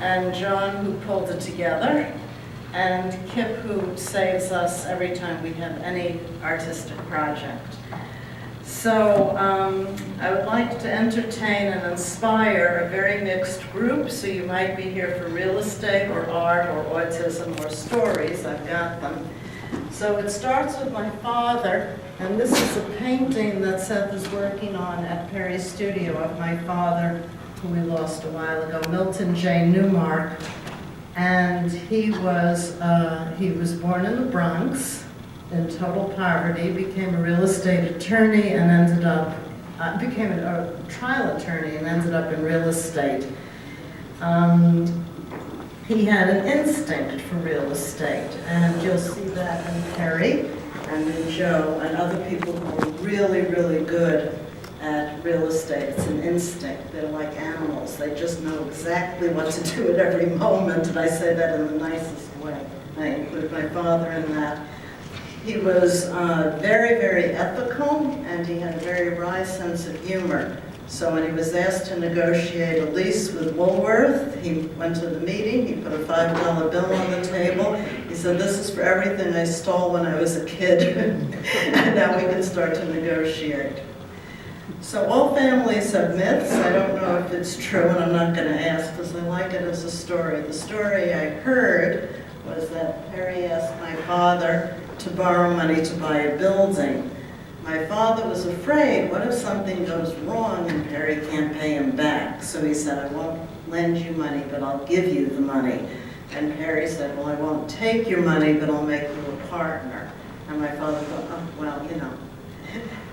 and John, who pulled it together, and Kip, who saves us every time we have any artistic project. So I would like to entertain and inspire a very mixed group, so you might be here for real estate or art or autism or stories. I've got them. So it starts with my father, and this is a painting that Seth is working on at Perry's studio of my father, who we lost a while ago, Milton J. Newmark. And he was born in the Bronx in total poverty, became a real estate attorney and ended up, became a trial attorney and ended up in real estate. He had an instinct for real estate, and you'll see that in Perry and in Joe and other people who are really, really good at real estate. It's an instinct. They're like animals. They just know exactly what to do at every moment, and I say that in the nicest way. I include my father in that. He was very, very ethical, and he had a very wry sense of humor. So when he was asked to negotiate a lease with Woolworth, he went to the meeting, he put a $5 bill on the table. He said, "This is for everything I stole when I was a kid." And now we can start to negotiate. So all families have myths. I don't know if it's true, and I'm not going to ask because I like it as a story. The story I heard was that Perry asked my father to borrow money to buy a building. My father was afraid, what if something goes wrong and Perry can't pay him back? So he said, "I won't lend you money, but I'll give you the money." And Perry said, "Well, I won't take your money, but I'll make you a partner." And my father thought, "Oh, well, you know,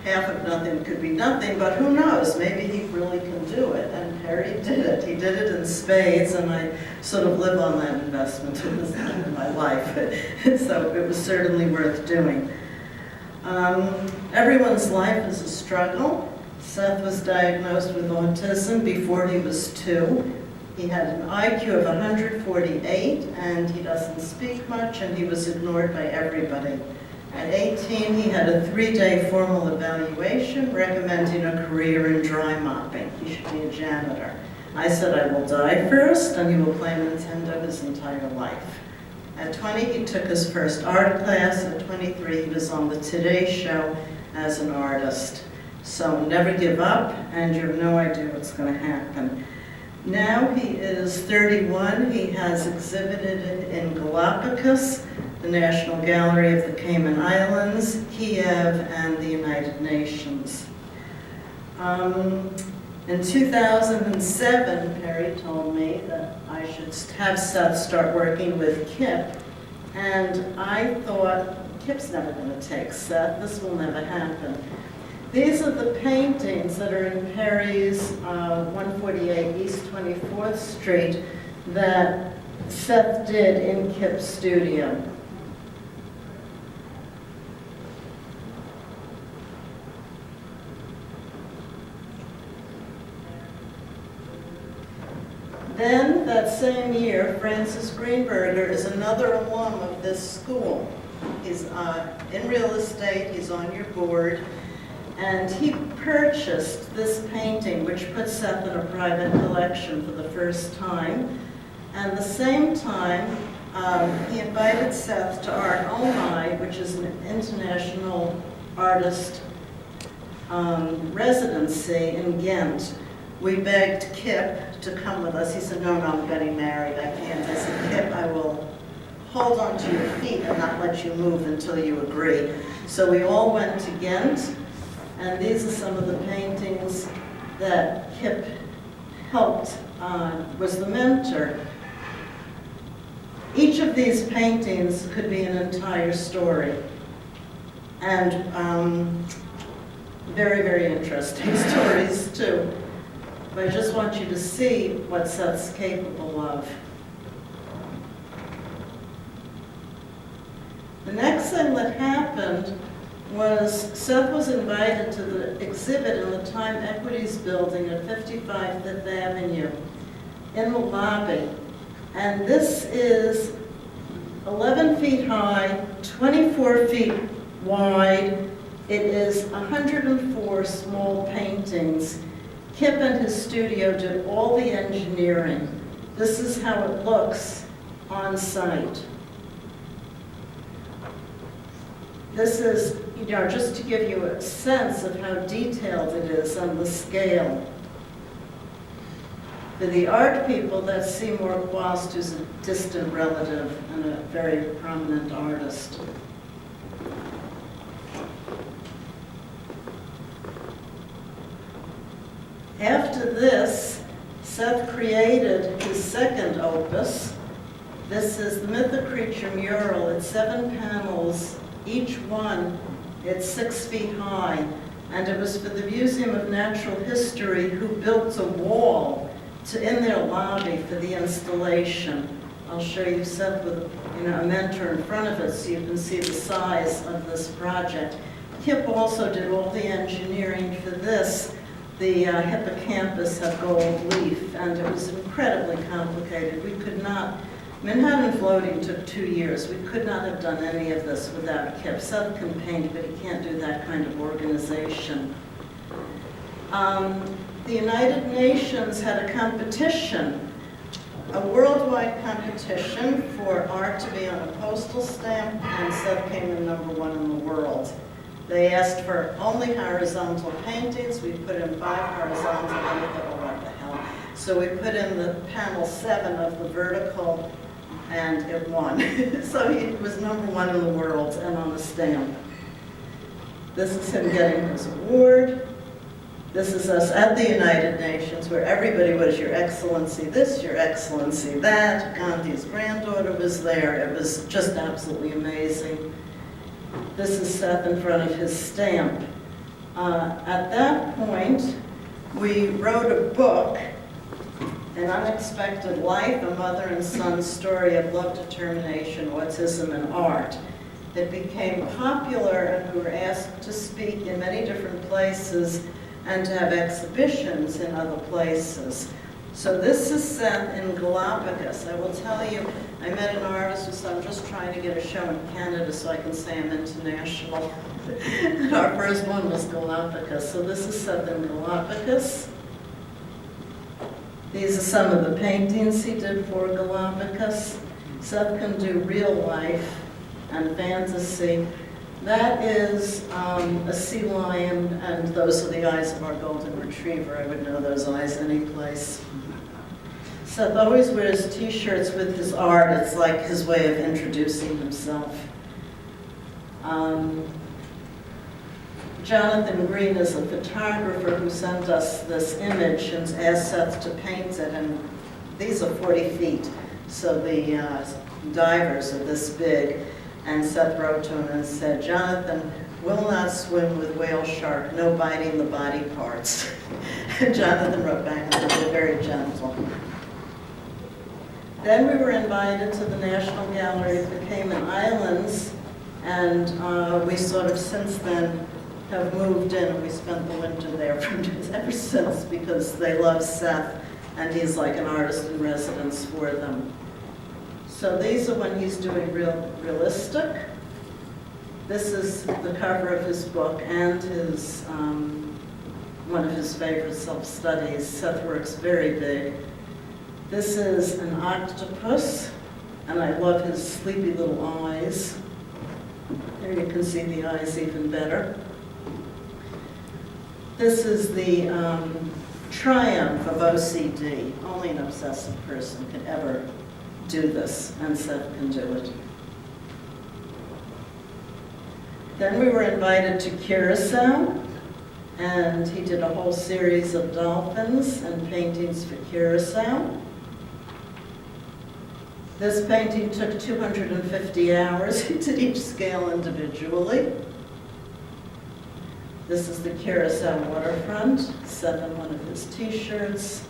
half of nothing could be nothing, but who knows, maybe he really can do it." And Perry did it. He did it in spades, and I sort of live on that investment at this time in my life. So it was certainly worth doing. Everyone's life is a struggle. Seth was diagnosed with autism before he was 2. He had an IQ of 148, and he doesn't speak much, and he was ignored by everybody. At 18, he had a 3-day formal evaluation recommending a career in dry mopping. He should be a janitor. I said, "I will die first, and he will play Nintendo his entire life." At 20, he took his first art class. At 23, he was on the Today Show as an artist. So never give up, and you have no idea what's going to happen. Now he is 31. He has exhibited in Galapagos, the National Gallery of the Cayman Islands, Kiev, and the United Nations. In 2007, Perry told me that I should have Seth start working with Kip, and I thought, Kip's never going to take Seth, this will never happen. These are the paintings that are in Perry's 148 East 24th Street that Seth did in Kip's studio. Then, that same year, Francis Greenberger is another alum of this school. He's in real estate, he's on your board, and he purchased this painting, which put Seth in a private collection for the first time. And the same time, he invited Seth to Art Onai, which is an international artist residency in Ghent. We begged Kip to come with us. He said, "No, I'm getting married, I can't." I said, "Kip, I will hold on to your feet and not let you move until you agree." So we all went to Ghent, and these are some of the paintings that Kip helped, was the mentor. Each of these paintings could be an entire story, and very, very interesting stories too. But I just want you to see what Seth's capable of. The next thing that happened was Seth was invited to the exhibit in the Time Equities building at 55 Fifth Avenue in the lobby. And this is 11 feet high, 24 feet wide. It is 104 small paintings. Kip and his studio did all the engineering. This is how it looks on site. This is, just to give you a sense of how detailed it is on the scale. For the art people, that's Seymour Chwast, who's a distant relative and a very prominent artist. After this, Seth created his second opus. This is the Myth of Creature mural. It's 7 panels, each one, it's 6 feet high. And it was for the Museum of Natural History, who built a wall in their lobby for the installation. I'll show you Seth with a mentor in front of it so you can see the size of this project. Kip also did all the engineering for this. The hippocampus had gold leaf, and it was incredibly complicated. We could not, Manhattan floating took 2 years. We could not have done any of this without Kip. Seth can paint, but he can't do that kind of organization. The United Nations had a competition, a worldwide competition for art to be on a postal stamp, and Seth came in #1 in the world. They asked for only horizontal paintings. We put in 5 horizontal, and we thought, well, what the hell? So we put in the panel 7 of the vertical, and it won. So he was #1 in the world and on the stamp. This is him getting his award. This is us at the United Nations, where everybody was Your Excellency this, Your Excellency that. Gandhi's granddaughter was there. It was just absolutely amazing. This is Seth in front of his stamp. At that point, we wrote a book, An Unexpected Life, a Mother and Son Story of Love, Determination, Autism, and Art. It became popular, and we were asked to speak in many different places and to have exhibitions in other places. So this is Seth in Galapagos. I will tell you, I met an artist who said, I'm just trying to get a show in Canada so I can say I'm international. Our first one was Galapagos. So this is Seth in Galapagos. These are some of the paintings he did for Galapagos. Seth can do real life and fantasy. That is a sea lion, and those are the eyes of our golden retriever. I would know those eyes any place. Seth always wears t-shirts with his art. It's like his way of introducing himself. Jonathan Green is a photographer who sent us this image and asked Seth to paint it, and these are 40 feet, so the divers are this big. And Seth wrote to him and said, Jonathan will not swim with whale shark, no biting the body parts. And Jonathan wrote back and said, they're very gentle. Then we were invited to the National Gallery of the Cayman Islands, and we sort of since then have moved in. We spent the winter there ever since because they love Seth, and he's like an artist in residence for them. So these are when he's doing realistic. This is the cover of his book and his one of his favorite self-studies. Seth works very big. This is an octopus, and I love his sleepy little eyes. There you can see the eyes even better. This is the triumph of OCD. Only an obsessive person could ever do this, and Seth can do it. Then we were invited to Curacao, and he did a whole series of dolphins and paintings for Curacao. This painting took 250 hours. He did each scale individually. This is the Curacao waterfront, Seth in one of his t-shirts.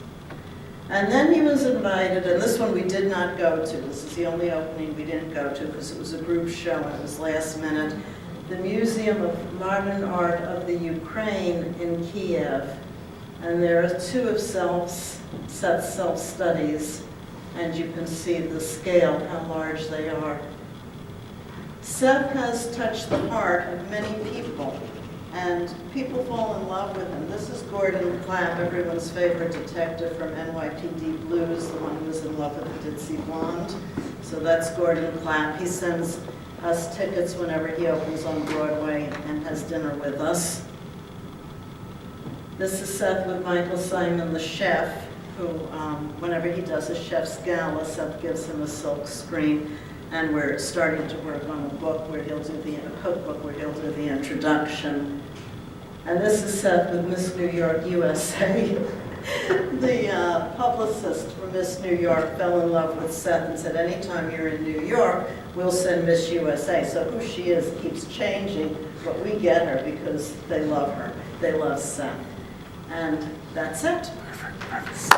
And then he was invited, and this one we did not go to. This is the only opening we didn't go to because it was a group show and it was last minute. The Museum of Modern Art of the Ukraine in Kiev. And there are 2 of Seth's self-studies, and you can see the scale, how large they are. Seth has touched the heart of many people. And people fall in love with him. This is Gordon Clapp, everyone's favorite detective from NYPD Blues, the one who was in love with the Ditzy Blonde. So that's Gordon Clapp. He sends us tickets whenever he opens on Broadway and has dinner with us. This is Seth with Michael Simon, the chef, who, whenever he does a chef's gala, Seth gives him a silk screen, and we're starting to work on a book where he'll do a cookbook where he'll do the introduction. And this is Seth with Miss New York, USA. The publicist for Miss New York fell in love with Seth and said, anytime you're in New York, we'll send Miss USA. So who she is keeps changing, but we get her because they love her. They love Seth. And that's it. Perfect. So,